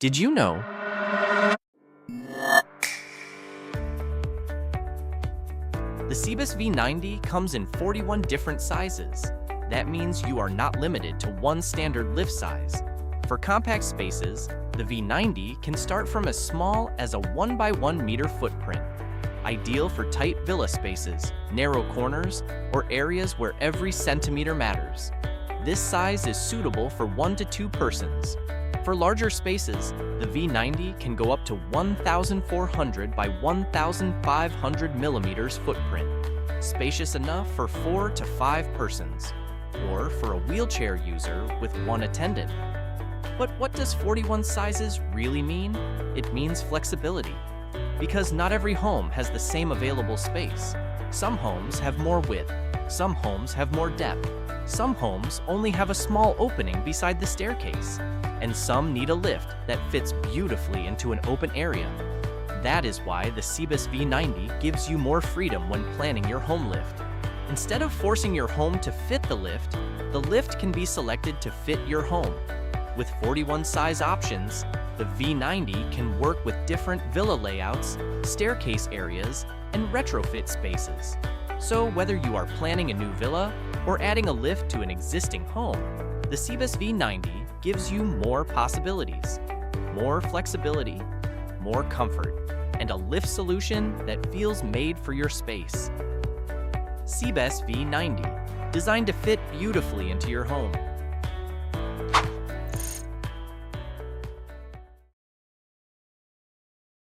Did you know the Cibes V90 comes in 41 different sizes? That means you are not limited to one standard lift size. For compact spaces, the V90 can start from as small as a 1 by 1 meter footprint, ideal for tight villa spaces, narrow corners, or areas where every centimeter matters. This size is suitable for 1 to 2 persons. For larger spaces, the V90 can go up to 1,400 by 1,500 millimeters footprint, spacious enough for 4 to 5 persons, or for a wheelchair user with one attendant. But what does 41 sizes really mean? It means flexibility. Because not every home has the same available space. Some homes have more width, some homes have more depth, some homes only have a small opening beside the staircase, and some need a lift that fits beautifully into an open area. That is why the Cibes V90 gives you more freedom when planning your home lift. Instead of forcing your home to fit the lift can be selected to fit your home. With 41 size options, the V90 can work with different villa layouts, staircase areas, and retrofit spaces. So whether you are planning a new villa or adding a lift to an existing home, the Cibes V90 gives you more possibilities, more flexibility, more comfort, and a lift solution that feels made for your space. Cibes V90, designed to fit beautifully into your home.